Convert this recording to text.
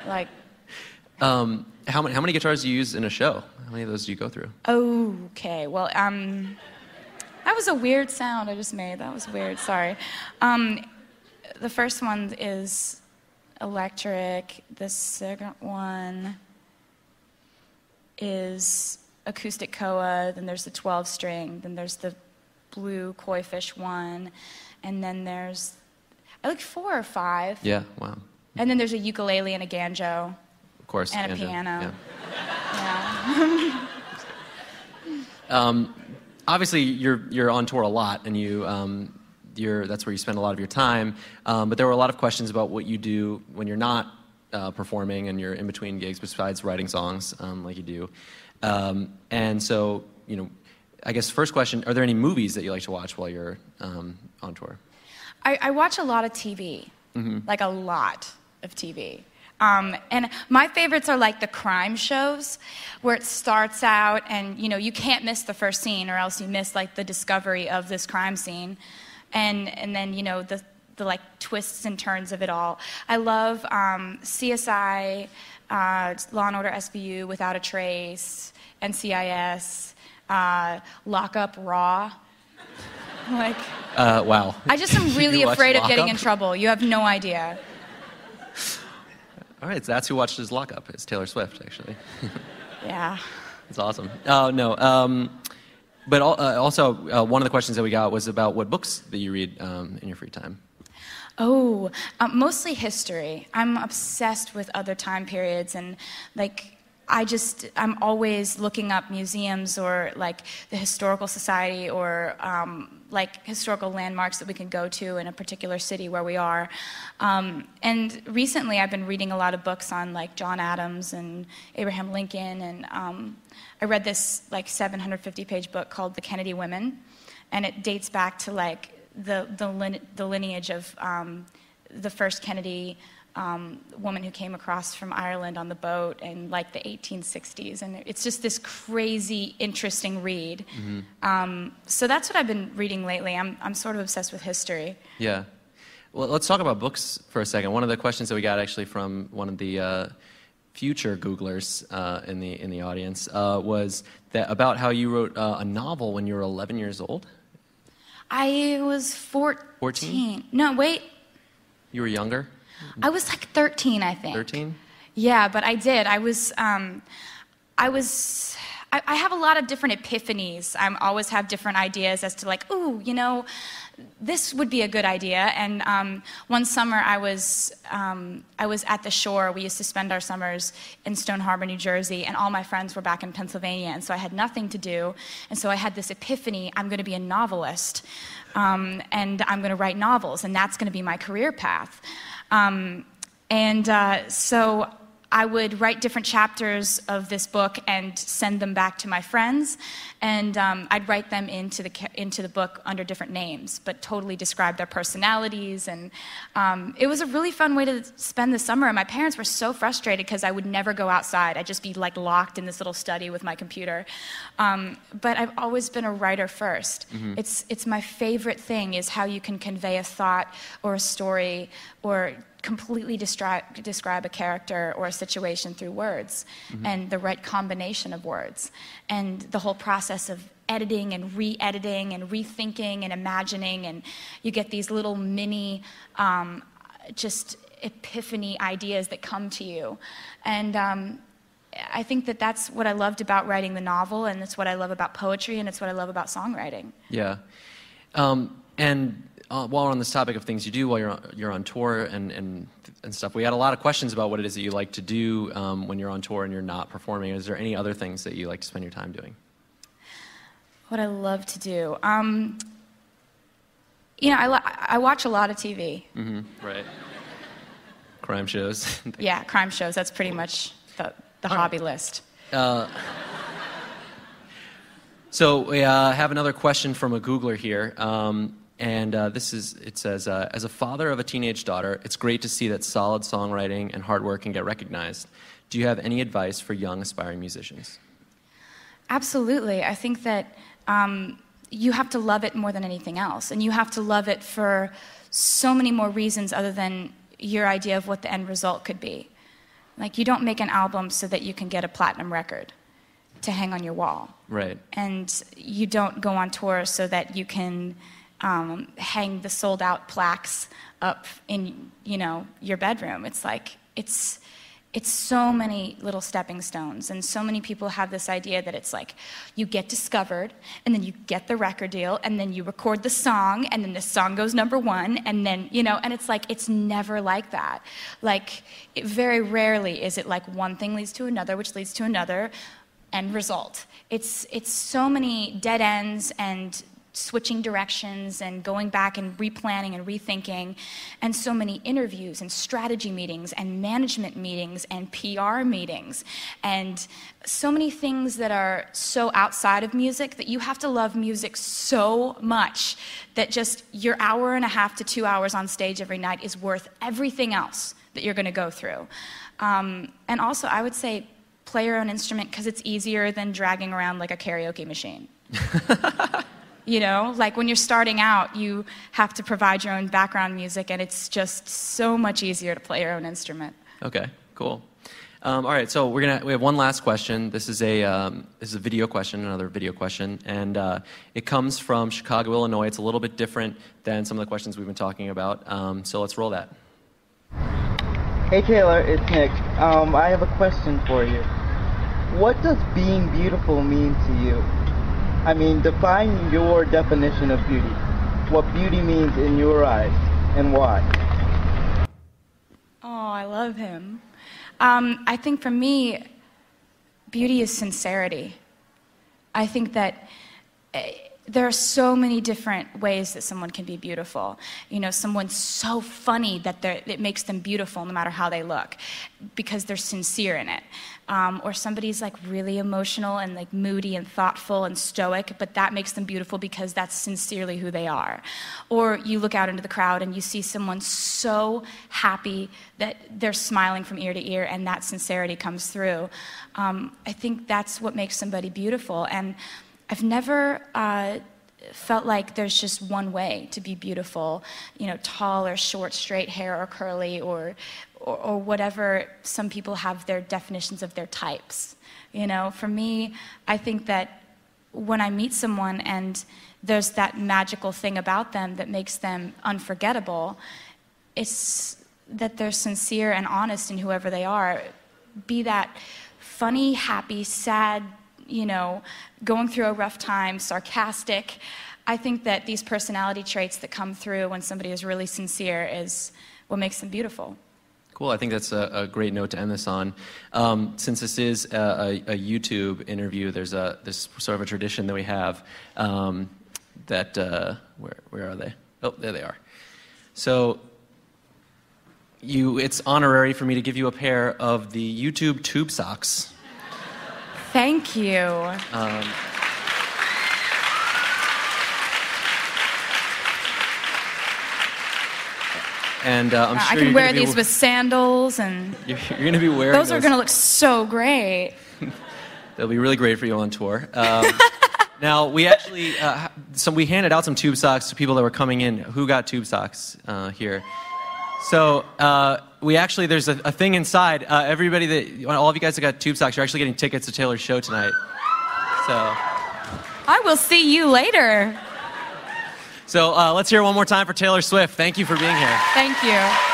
Like, how many guitars do you use in a show? How many of those do you go through? okay, well, that was a weird sound I just made. That was weird, sorry. The first one is electric. The second one is acoustic koa. Then there's the 12-string. Then there's the blue koi fish one. And then there's, I like 4 or 5. Yeah, wow. And then there's a ukulele and a banjo. Of course, and banjo. a piano. Yeah. Obviously, you're on tour a lot, and that's where you spend a lot of your time. But there were a lot of questions about what you do when you're not performing and you're in between gigs, besides writing songs like you do. And so, I guess first question: are there any movies that you like to watch while you're on tour? I watch a lot of TV, like a lot of TV. And my favorites are like the crime shows, where it starts out and, you can't miss the first scene or else you miss like the discovery of this crime scene. And then, the like twists and turns of it all. I love CSI, Law and Order SVU, Without a Trace, NCIS, Lock Up Raw. Like, wow. I just am really afraid of getting in trouble. You have no idea. All right, so that's who watched his Lockup. It's Taylor Swift, actually. Yeah. That's awesome. Oh, no. But also, one of the questions that we got was about what books that you read in your free time. Oh, mostly history. I'm obsessed with other time periods, and I'm always looking up museums or like the Historical Society or like historical landmarks that we can go to in a particular city where we are. And recently I've been reading a lot of books on like John Adams and Abraham Lincoln, and I read this like 750-page book called The Kennedy Women, and it dates back to like the lineage of the first Kennedy woman who came across from Ireland on the boat in like the 1860s, and it's just this crazy, interesting read. So that's what I've been reading lately. I'm sort of obsessed with history. Yeah. Well, let's talk about books for a second. One of the questions that we got actually from one of the future Googlers in the audience was that about how you wrote a novel when you were 11 years old. I was 14. No, wait. You were younger? I was like 13, I think. 13? Yeah, but I did. I have a lot of different epiphanies. I always have different ideas as to like, ooh, this would be a good idea. And one summer I was at the shore. We used to spend our summers in Stone Harbor, New Jersey, and all my friends were back in Pennsylvania, and so I had nothing to do. And so I had this epiphany: I'm going to be a novelist, and I'm going to write novels, and that's going to be my career path. So I would write different chapters of this book and send them back to my friends, and I'd write them into the book under different names, but totally describe their personalities. And it was a really fun way to spend the summer. And my parents were so frustrated because I would never go outside. I'd just be like locked in this little study with my computer. But I've always been a writer first. It's my favorite thing, is how you can convey a thought or a story or completely describe a character or a situation through words, and the right combination of words, and the whole process of editing and re-editing and rethinking and imagining, and you get these little mini just epiphany ideas that come to you. And I think that that's what I loved about writing the novel, and it's what I love about poetry, and it's what I love about songwriting. Yeah. While we're on this topic of things you do while you're on tour and stuff, we had a lot of questions about what it is that you like to do when you're on tour and you're not performing. Is there any other things that you like to spend your time doing? What I love to do? I watch a lot of TV. Right. Crime shows. Yeah, crime shows. That's pretty much the hobby list. So we have another question from a Googler here. It says, as a father of a teenage daughter, it's great to see that solid songwriting and hard work can get recognized. Do you have any advice for young aspiring musicians? Absolutely. I think that you have to love it more than anything else, and you have to love it for so many more reasons other than your idea of what the end result could be. Like, you don't make an album so that you can get a platinum record to hang on your wall. Right. And you don't go on tour so that you can hang the sold-out plaques up in, you know, your bedroom. It's like, it's so many little stepping stones, and so many people have this idea that it's like you get discovered, and then you get the record deal, and then you record the song, and then the song goes #1, and then, you know, and it's like, it's never like that. Like, very rarely is it like one thing leads to another, which leads to another end result. It's so many dead ends and switching directions and going back and replanning and rethinking, and so many interviews and strategy meetings and management meetings and PR meetings, and so many things that are so outside of music that you have to love music so much that just your hour and a half to 2 hours on stage every night is worth everything else that you're going to go through. And also, I would say play your own instrument, because it's easier than dragging around like a karaoke machine. You know, like when you're starting out, you have to provide your own background music, and it's just so much easier to play your own instrument. Okay, cool. All right, so we have one last question. This is a video question, another video question, and it comes from Chicago, Illinois. It's a little bit different than some of the questions we've been talking about. So let's roll that. Hey Taylor, it's Nick. I have a question for you. What does being beautiful mean to you? I mean, define your definition of beauty. What beauty means in your eyes, and why? Oh, I love him. I think for me, beauty is sincerity. I think that there are so many different ways that someone can be beautiful. You know, someone's so funny that it makes them beautiful no matter how they look, because they're sincere in it. Or somebody's like really emotional and like moody and thoughtful and stoic, but that makes them beautiful because that's sincerely who they are. Or you look out into the crowd and you see someone so happy that they're smiling from ear to ear, and that sincerity comes through. I think that's what makes somebody beautiful. And I've never felt like there's just one way to be beautiful, you know, tall or short, straight hair or curly, or whatever. Some people have their definitions of their types. You know, for me, I think that when I meet someone and there's that magical thing about them that makes them unforgettable, it's that they're sincere and honest in whoever they are. Be that funny, happy, sad, you know, going through a rough time, sarcastic. I think that these personality traits that come through when somebody is really sincere is what makes them beautiful. Cool. I think that's a great note to end this on. Since this is a YouTube interview, there's this sort of a tradition that we have that where are they? Oh, there they are. So it's honorary for me to give you a pair of the YouTube tube socks. Thank you. And I'm sure I can wear these with sandals, and you're going to be wearing those. Are going to look so great. They'll be really great for you on tour. Now, we actually, we handed out some tube socks to people that were coming in. Who got tube socks here? So there's a thing inside. Everybody all of you guys that got tube socks, you're actually getting tickets to Taylor's show tonight. So I will see you later. So let's hear it one more time for Taylor Swift. Thank you for being here. Thank you.